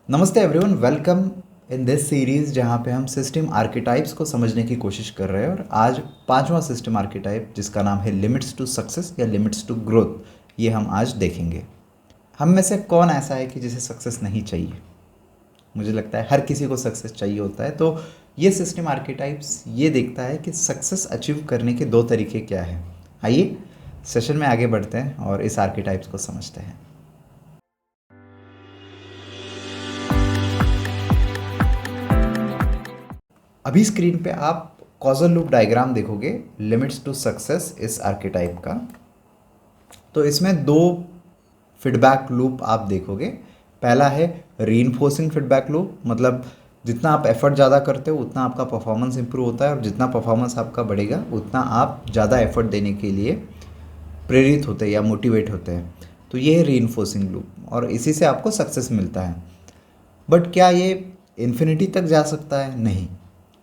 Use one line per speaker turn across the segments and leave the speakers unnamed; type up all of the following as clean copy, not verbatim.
नमस्ते everyone, welcome in this series जहाँ पे हम सिस्टम आर्किटाइप्स को समझने की कोशिश कर रहे हैं। और आज पांचवा सिस्टम आर्किटाइप जिसका नाम है लिमिट्स टू सक्सेस या लिमिट्स टू ग्रोथ, ये हम आज देखेंगे। हम में से कौन ऐसा है कि जिसे सक्सेस नहीं चाहिए? मुझे लगता है हर किसी को सक्सेस चाहिए होता है। तो ये सिस्टम आर्किटाइप्स ये देखता है कि सक्सेस अचीव करने के दो तरीके क्या हैं। आइए सेशन में आगे बढ़ते हैं और इस आर्किटाइप्स को समझते हैं। अभी स्क्रीन पे आप कॉजल लूप डायग्राम देखोगे लिमिट्स टू सक्सेस इस आर्किटाइप का। तो इसमें दो फीडबैक लूप आप देखोगे। पहला है रीइंफोर्सिंग फीडबैक लूप, मतलब जितना आप एफर्ट ज़्यादा करते हो उतना आपका परफॉर्मेंस इंप्रूव होता है, और जितना परफॉर्मेंस आपका बढ़ेगा उतना आप ज़्यादा एफर्ट देने के लिए प्रेरित होते हैं या मोटिवेट होते हैं। तो ये है रीइंफोर्सिंग लूप और इसी से आपको सक्सेस मिलता है। बट क्या ये इन्फिनिटी तक जा सकता है? नहीं।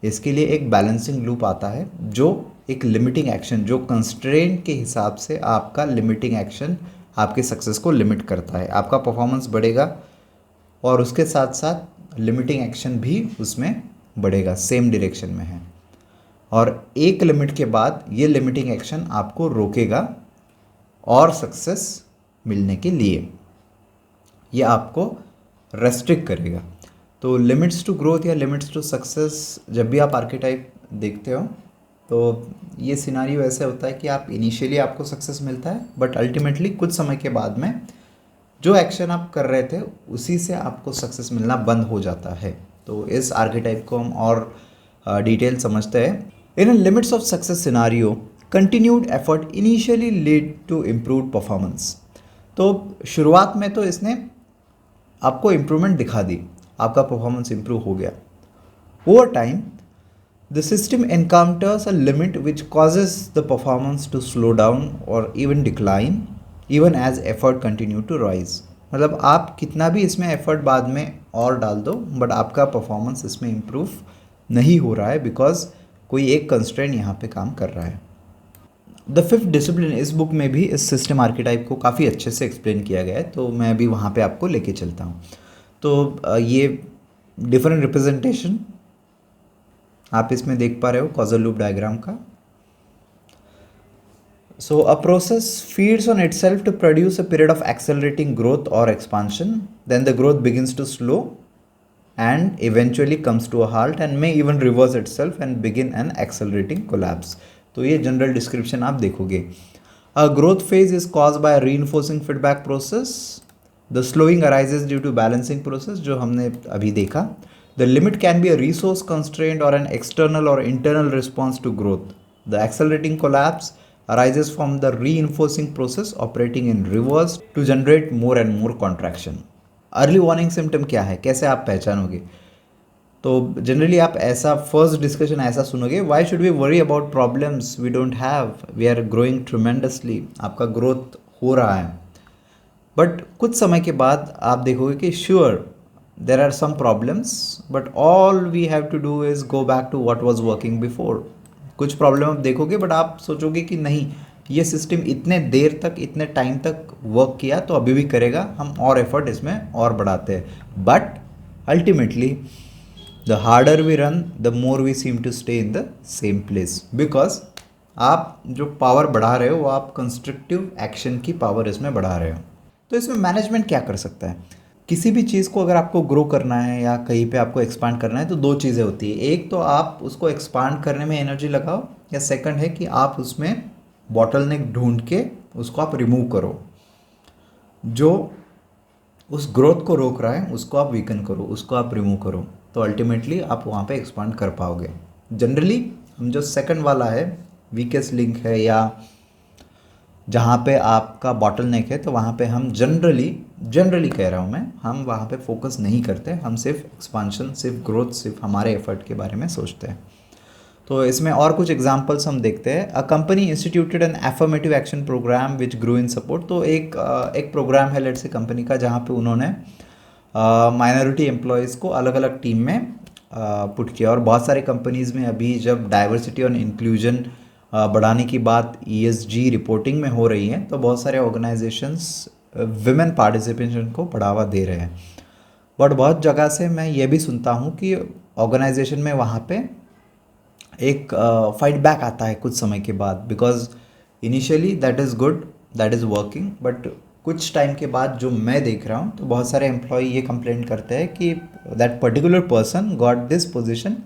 इसके लिए एक बैलेंसिंग लूप आता है जो एक लिमिटिंग एक्शन, जो कंस्ट्रेंट के हिसाब से आपका लिमिटिंग एक्शन आपके सक्सेस को लिमिट करता है। आपका परफॉर्मेंस बढ़ेगा और उसके साथ साथ लिमिटिंग एक्शन भी उसमें बढ़ेगा, सेम डायरेक्शन में है। और एक लिमिट के बाद ये लिमिटिंग एक्शन आपको रोकेगा और सक्सेस मिलने के लिए ये आपको रेस्ट्रिक्ट करेगा। तो लिमिट्स टू ग्रोथ या लिमिट्स टू सक्सेस जब भी आप आर्किटाइप देखते हो तो ये सिनारियो ऐसे होता है कि आप इनिशियली आपको सक्सेस मिलता है, बट अल्टीमेटली कुछ समय के बाद में जो एक्शन आप कर रहे थे उसी से आपको सक्सेस मिलना बंद हो जाता है। तो इस आर्किटाइप को हम और डिटेल समझते हैं। In limits of success scenario continued effort initially lead to improve performance. तो शुरुआत में तो इसने आपको इम्प्रूवमेंट दिखा दी, आपका परफॉर्मेंस इम्प्रूव हो गया। Over time the system encounters a limit which causes the performance to slow down और even decline even as effort continue to rise. मतलब आप कितना भी इसमें एफर्ट बाद में और डाल दो बट आपका परफॉर्मेंस इसमें इम्प्रूव नहीं हो रहा है, बिकॉज कोई एक कंस्ट्रेंट यहाँ पे काम कर रहा है। द फिफ्थ डिसिप्लिन इस बुक में भी इस सिस्टम आर्किटाइप को काफ़ी अच्छे से एक्सप्लेन किया गया है, तो मैं अभी वहाँ पे आपको लेके चलता हूँ। तो ये डिफरेंट रिप्रेजेंटेशन आप इसमें देख पा रहे हो कॉजल लूप डायग्राम का। So a process feeds on itself to produce a period of accelerating growth और expansion, then the growth begins to slow and eventually comes to a halt and may even reverse itself and begin an accelerating collapse. तो ये general description आप देखोगे। A growth phase is caused by a reinforcing feedback process. The slowing arises due to balancing process जो हमने अभी देखा. The limit can be a resource constraint or an external or internal response to growth. The accelerating collapse arises from the reinforcing process operating in reverse to generate more and more contraction. Early warning symptom क्या है, कैसे आप पहचानोगे? तो generally आप ऐसा first discussion ऐसा सुनोगे, why should we worry about problems we don't have, we are growing tremendously. आपका ग्रोथ हो रहा है, बट कुछ समय के बाद आप देखोगे कि sure there are some problems but all we have to do is go back to what was working before. कुछ प्रॉब्लम आप देखोगे बट आप सोचोगे कि नहीं, ये सिस्टम इतने देर तक इतने टाइम तक वर्क किया तो अभी भी करेगा, हम और एफर्ट इसमें और बढ़ाते हैं। But ultimately the harder we run the more we seem to stay in the same place, because आप जो पावर बढ़ा रहे हो वो आप कंस्ट्रक्टिव एक्शन की पावर इसमें बढ़ा रहे हो। तो इसमें मैनेजमेंट क्या कर सकता है? किसी भी चीज़ को अगर आपको ग्रो करना है या कहीं पे आपको एक्सपांड करना है तो दो चीज़ें होती है। एक तो आप उसको एक्सपांड करने में एनर्जी लगाओ, या सेकंड है कि आप उसमें बॉटलनेक ढूंढ के उसको आप रिमूव करो। जो उस ग्रोथ को रोक रहा है उसको आप वीकन करो, उसको आप रिमूव करो, तो अल्टीमेटली आप वहाँ पे एक्सपांड कर पाओगे। जनरली हम जो सेकंड वाला है, वीकेस्ट लिंक है या जहाँ पे आपका बॉटलनेक है, तो वहाँ पे हम जनरली कह रहा हूँ मैं, हम वहाँ पे फोकस नहीं करते। हम सिर्फ एक्सपांशन, सिर्फ ग्रोथ, सिर्फ हमारे एफर्ट के बारे में सोचते हैं। तो इसमें और कुछ एग्जांपल्स हम देखते हैं। A company instituted an affirmative action program which grow in support. तो एक प्रोग्राम है लेट्स से कंपनी का, जहाँ पे उन्होंने माइनॉरिटी एम्प्लॉयज़ को अलग अलग टीम में पुट किया। और बहुत सारी कंपनीज़ में अभी जब डाइवर्सिटी और इंक्लूजन बढ़ाने की बात ESG रिपोर्टिंग में हो रही है, तो बहुत सारे ऑर्गेनाइजेशंस विमेन पार्टिसिपेशन को बढ़ावा दे रहे हैं। बट बहुत जगह से मैं ये भी सुनता हूँ कि ऑर्गेनाइजेशन में वहाँ पे एक फाइट बैक आता है कुछ समय के बाद, because initially that is good, that is working, but कुछ टाइम के बाद जो मैं देख रहा हूँ तो बहुत सारे एम्प्लॉय ये कंप्लेंट करते हैं कि that particular person got this position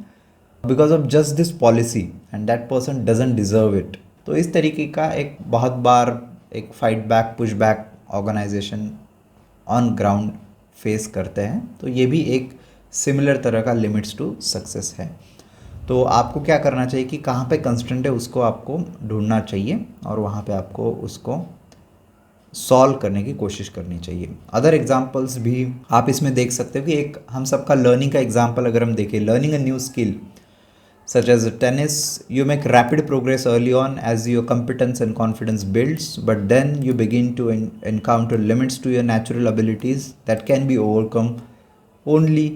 because of just this policy and that person doesn't deserve it. तो इस तरीके का एक बहुत बार एक fight back push back organisation on ground face करते हैं। तो ये भी एक सिमिलर तरह का लिमिट्स टू सक्सेस है। तो आपको क्या करना चाहिए कि कहाँ पे कंस्ट्रेंट है उसको आपको ढूंढना चाहिए और वहाँ पे आपको उसको सॉल्व करने की कोशिश करनी चाहिए। अदर एग्जांपल्स भी आप इसमें देख सकते हो कि एक हम सबका लर्निंग का एग्जांपल अगर हम देखें, learning a new skill such as tennis, you make rapid progress early on as your competence and confidence builds, but then you begin to encounter limits to your natural abilities that can be overcome only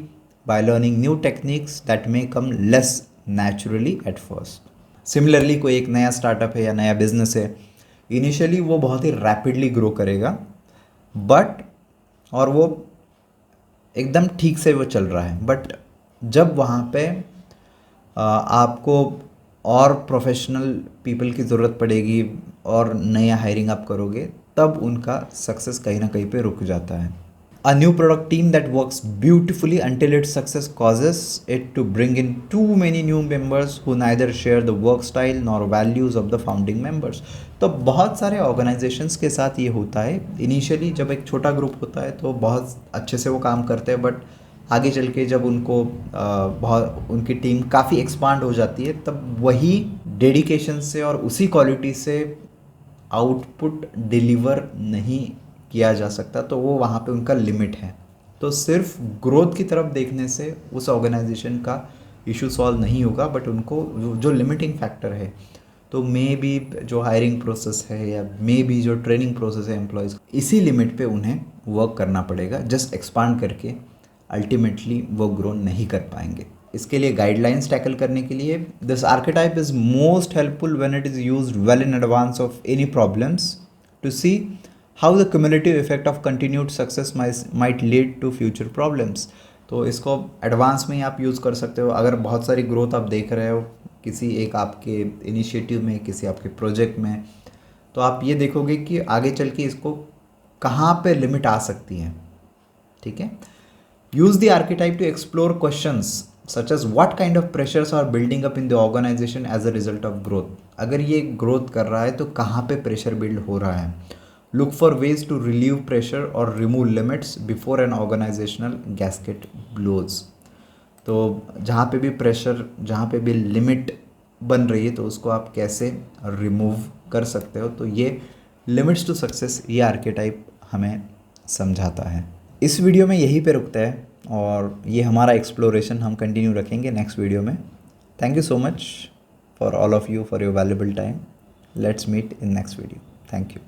by learning new techniques that may come less naturally at first. Similarly, कोई एक नया startup है या नया business है, initially वो बहुत ही rapidly grow करेगा, बट और वो एकदम ठीक से वो चल रहा है, बट जब वहाँ पे आपको और प्रोफेशनल पीपल की ज़रूरत पड़ेगी और नया हायरिंग आप करोगे, तब उनका सक्सेस कहीं ना कहीं पे रुक जाता है। A new product team that works beautifully until its success causes it to bring in too many new members who neither share the work style nor values of the founding members। तो बहुत सारे organisations के साथ ये होता है, initially जब एक छोटा ग्रुप होता है तो बहुत अच्छे से वो काम करते हैं, बट आगे चल के जब उनको बहुत उनकी टीम काफ़ी एक्सपांड हो जाती है, तब वही डेडिकेशन से और उसी क्वालिटी से आउटपुट डिलीवर नहीं किया जा सकता, तो वो वहाँ पे उनका लिमिट है। तो सिर्फ ग्रोथ की तरफ देखने से उस ऑर्गेनाइजेशन का इशू सॉल्व नहीं होगा, बट उनको जो लिमिटिंग फैक्टर है, तो मे बी जो हायरिंग प्रोसेस है या मे बी जो ट्रेनिंग प्रोसेस है एम्प्लॉयज़, इसी लिमिट पे उन्हें वर्क करना पड़ेगा। जस्ट एक्सपांड करके अल्टीमेटली वो ग्रो नहीं कर पाएंगे। इसके लिए गाइडलाइंस टैकल करने के लिए this archetype is most helpful when it is used well in advance of any problems to see how the cumulative effect of continued success might lead to future problems. तो इसको advance में ही आप use कर सकते हो। अगर बहुत सारी ग्रोथ आप देख रहे हो किसी एक आपके इनिशिएटिव में, किसी आपके प्रोजेक्ट में, तो आप ये देखोगे कि आगे चल के इसको कहाँ पे लिमिट आ सकती है। ठीक है, use the archetype to explore questions such as what kind of pressures are building up in the organization as a result of growth। अगर ये ग्रोथ कर रहा है तो कहाँ पे प्रेशर बिल्ड हो रहा है। Look for ways to relieve pressure और remove limits before an organisational gasket blows. तो जहाँ पे भी प्रेशर, जहाँ पे भी लिमिट बन रही है, तो उसको आप कैसे रिमूव कर सकते हो। तो ये लिमिट्स टू सक्सेस, ये आर्केटाइप हमें समझाता है। इस वीडियो में यहीं पे रुकता है और ये हमारा एक्सप्लोरेशन हम कंटिन्यू रखेंगे नेक्स्ट वीडियो में। Thank you so much for all of you for your valuable time. Let's meet in next video. Thank you.